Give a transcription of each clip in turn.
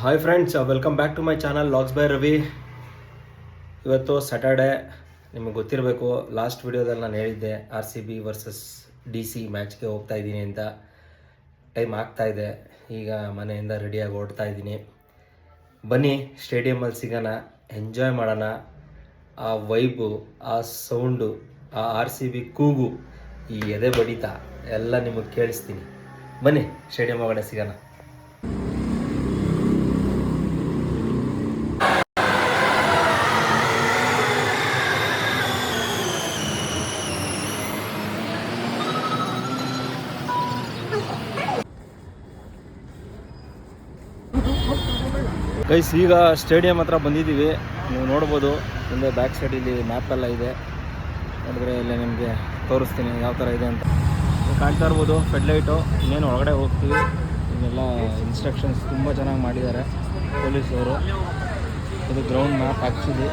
Hi friends, welcome back to my channel logs by Ravi. ಇವತ್ತು Saturday. ನಿಮಗೆ ಗೊತ್ತಿರಬೇಕು, last ವಿಡಿಯೋದಲ್ಲಿ ನಾನು ಹೇಳಿದ್ದೆ RCB ವರ್ಸಸ್ DC ಮ್ಯಾಚ್ಗೆ ಹೋಗ್ತಾ ಇದ್ದೀನಿ ಅಂತ. ಟೈಮ್ ಆಗ್ತಾಯಿದೆ, ಈಗ ಮನೆಯಿಂದ ರೆಡಿಯಾಗಿ ಹೊರಡ್ತಾ ಇದ್ದೀನಿ. ಬನ್ನಿ ಸ್ಟೇಡಿಯಮಲ್ಲಿ ಸಿಗೋಣ, ಎಂಜಾಯ್ ಮಾಡೋಣ. ಆ ವೈಬು, ಆ ಸೌಂಡು, ಆ RCB ಕೂಗು, ಈ ಎದೆ ಬಡಿತ ಎಲ್ಲ ನಿಮಗೆ ಕೇಳಿಸ್ತೀನಿ. ಬನ್ನಿ ಸ್ಟೇಡಿಯಂ ಒಳಗಡೆ ಸಿಗೋಣ. ಗೈಸ್, ಈಗ ಸ್ಟೇಡಿಯಂ ಹತ್ರ ಬಂದಿದ್ದೀವಿ. ನೀವು ನೋಡ್ಬೋದು, ಮುಂದೆ ಬ್ಯಾಕ್ ಸೈಡಲ್ಲಿ ಮ್ಯಾಪೆಲ್ಲ ಇದೆ. ನೋಡಿದ್ರೆ ಇಲ್ಲೇ ನಿಮಗೆ ತೋರಿಸ್ತೀನಿ ಯಾವ ಥರ ಇದೆ ಅಂತ. ಕಾಣ್ತಾ ಇರ್ಬೋದು ಫೆಡ್ಲೈಟು. ಇನ್ನೇನು ಒಳಗಡೆ ಹೋಗ್ತೀವಿ. ಇದೆಲ್ಲ ಇನ್ಸ್ಟ್ರಕ್ಷನ್ಸ್ ತುಂಬ ಚೆನ್ನಾಗಿ ಮಾಡಿದ್ದಾರೆ ಪೊಲೀಸವರು. ಇದು ಗ್ರೌಂಡ್ ಮ್ಯಾಪ್ ಆ್ಯಕ್ಚುಲಿ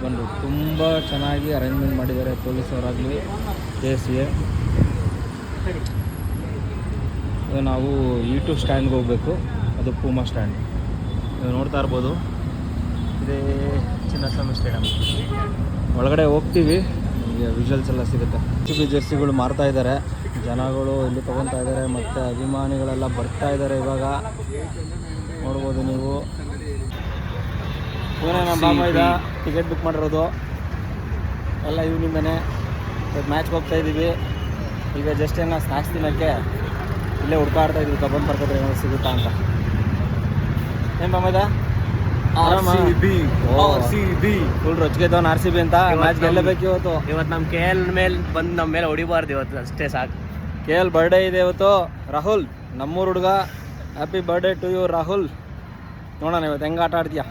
ಬಂದು ತುಂಬ ಚೆನ್ನಾಗಿ ಅರೇಂಜ್ಮೆಂಟ್ ಮಾಡಿದ್ದಾರೆ ಪೊಲೀಸವರಾಗಲಿ KCA. ನಾವು E2 ಸ್ಟ್ಯಾಂಡ್ಗೆ ಹೋಗಬೇಕು, ಅದು ಪೂಮಾ ಸ್ಟ್ಯಾಂಡ್. ನೀವು ನೋಡ್ತಾ ಇರ್ಬೋದು, ಇದೇ ಚಿನ್ನಸ್ವಾಮಿ ಸ್ಟೇಡಿಯಂ. ಒಳಗಡೆ ಹೋಗ್ತೀವಿ, ನಿಮಗೆ ವಿಜುವಲ್ಸ್ ಎಲ್ಲ ಸಿಗುತ್ತೆ. RCB ಜೆರ್ಸಿಗಳು ಮಾರ್ತಾ ಇದ್ದಾರೆ, ಜನಗಳು ಇಲ್ಲಿ ತೊಗೊತಾ ಇದ್ದಾರೆ, ಮತ್ತು ಅಭಿಮಾನಿಗಳೆಲ್ಲ ಬರ್ತಾ ಇದ್ದಾರೆ. ಇವಾಗ ನೋಡ್ಬೋದು ನೀವು. ಇವನೇ ನಮ್ಮ ಬಾಬಾ ಇದ್ದ ಟಿಕೆಟ್ ಬುಕ್ ಮಾಡಿರೋದು ಎಲ್ಲ ಇವನಿಂದನೇ. ಮ್ಯಾಚ್ಗೆ ಹೋಗ್ತಾ ಇದ್ದೀವಿ. ಈಗ ಜಸ್ಟ್ ಏನೋ ಸ್ನ್ಯಾಕ್ಸ್ ತಿನ್ನೋಕ್ಕೆ ಇಲ್ಲೇ ಹುಡ್ಕಾಡ್ತಾ ಇದ್ವಿ, ಕಬ್ಬನ್ ಬರ್ಕೋದ್ರೆ ಏನೋ ಸಿಗುತ್ತಾ ಅಂತ. ಏನು ಬಾಮದ RCB ಫುಲ್ ರೊಚ್ಚಿಗೆದವನು RCB ಅಂತ. ಮ್ಯಾಚ್ ಗೆಲ್ಲಬೇಕು ಇವತ್ತು. ನಮ್ಮ KL ಮೇಲೆ ಬಂದು ನಮ್ಮ ಮೇಲೆ ಹೊಡಿಬಾರ್ದು ಇವತ್ತು, ಅಷ್ಟೇ ಸಾಕು. KL ಬರ್ಡೇ ಇದೆ ಇವತ್ತು. ರಾಹುಲ್, ನಮ್ಮೂರು ಹುಡುಗ, happy birthday to you Rahul. ನೋಡೋಣ ಇವತ್ತು ಹೆಂಗೆ ಆಟ ಆಡ್ತೀಯ.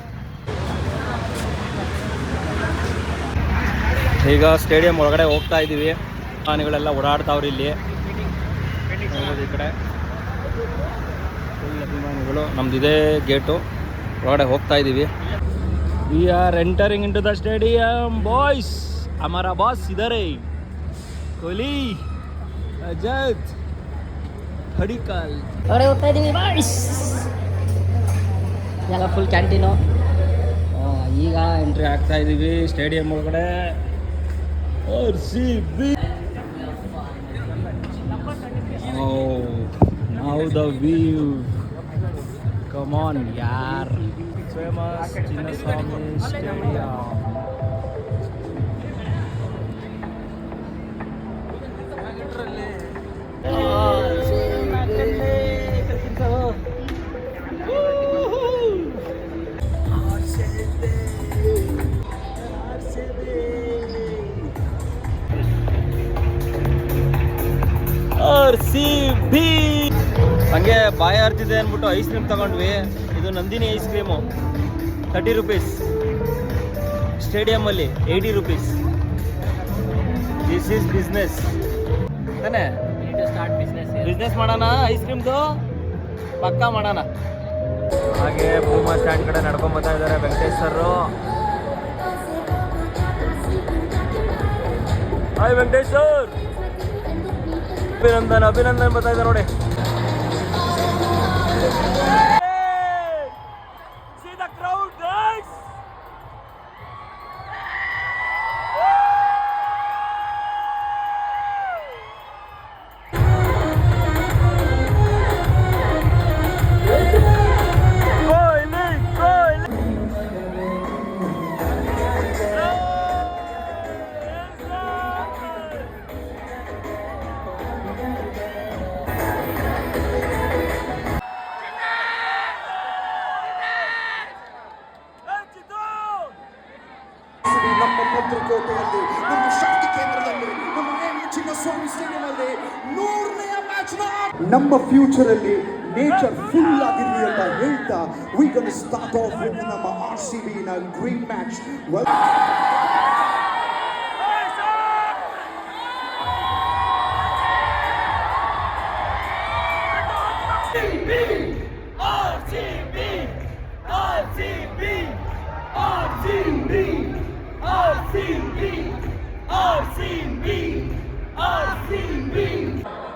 ಈಗ ಸ್ಟೇಡಿಯಂ ಒಳಗಡೆ ಹೋಗ್ತಾ ಇದ್ದೀವಿ. ಆನೆಗಳೆಲ್ಲ ಓಡಾಡ್ತಾವ್ರಿ ಇಲ್ಲಿ. ಈ ಕಡೆ ಫುಲ್ ಅಭಿಮಾನಿಗಳು. ನಮ್ದು ಇದೇ ಗೇಟು, ಒಳಗಡೆ ಹೋಗ್ತಾ ಇದ್ದೀವಿ. We are entering in to the stadium boys. ಹಮಾರಾ ಬಾಸ್ ಇದಾರೆ, ಕೊಹ್ಲಿ, ಅಜತ್, ಹಡಿಕಲ್. ಹೊರಗೆ ಹೋಗ್ತಾ ಇದ್ದೀವಿ ಬಾಯ್ಸ್. ಎಲ್ಲ ಫುಲ್ ಕ್ಯಾಂಟೀನು. ಈಗ ಎಂಟ್ರಿ ಆಗ್ತಾ ಇದ್ದೀವಿ ಸ್ಟೇಡಿಯಂ ಒಳಗಡೆ. RCB. Now the view. Come on, yaar. Famous Chinnaswamy Stadium. RCB. ಹಂಗೆ ಬಾಯ ಹರ್ತಿದೆ ಅಂದ್ಬಿಟ್ಟು ಐಸ್ ಕ್ರೀಮ್ ತಗೊಂಡ್ವಿ. ಇದು ನಂದಿನಿ ಐಸ್ ಕ್ರೀಮು, 30 ರೂಪೀಸ್. ಸ್ಟೇಡಿಯಮಲ್ಲಿ 80 ರೂಪೀಸ್. ದಿಸ್ ಈಸ್ ಬಿಸ್ನೆಸ್ ತಾನೇ. ಬಿಸ್ನೆಸ್ ಮಾಡೋಣ, ಐಸ್ ಕ್ರೀಮ್ದು ಪಕ್ಕಾ ಮಾಡೋಣ. ಹಾಗೆ ಪೂಮಾ ಸ್ಟ್ಯಾಂಡ್ ಕಡೆ ನಡ್ಕೊಂಡ್ ಬರ್ತಾ ಇದ್ದಾರೆ Venkatesh sir. Hi Venkatesh sir, Abhinandan ಬರ್ತಾ ಇದ್ದಾರೆ ನೋಡಿ. See the crowd, guys. ನಮ್ಮ ಭದ್ರಕೋಟೆಯಲ್ಲಿ, ನಮ್ಮ ಶಕ್ತಿ ಕೇಂದ್ರದಲ್ಲಿ, ನಮ್ಮ ಚಿನ್ನಸ್ವಾಮಿ ಸ್ಟೇಡಿಯಂನಲ್ಲಿ 100ನೇ ಮ್ಯಾಚ್. ನಮ್ಮ ಫ್ಯೂಚರ್ ಅಲ್ಲಿ ನೇಚರ್ ಫುಲ್ ಆಗಿರ್ಲಿ ಅಂತ ಹೇಳ್ತಾ we gonna start off with ನಮ್ಮ RCB in a great match.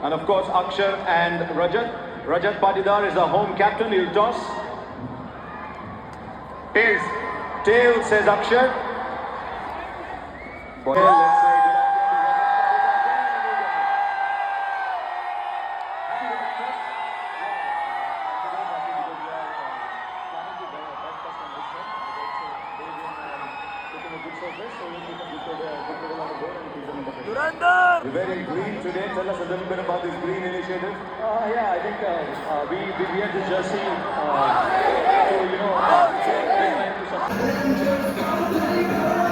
And of course, Akshar and Rajat Rajat Patidar is the home captain. He'll toss. Tails. Tails, says Akshay. Let's say Wearing green today. Tell us a little bit about this green initiative. Yeah, I think we wear this jersey to, trying to support.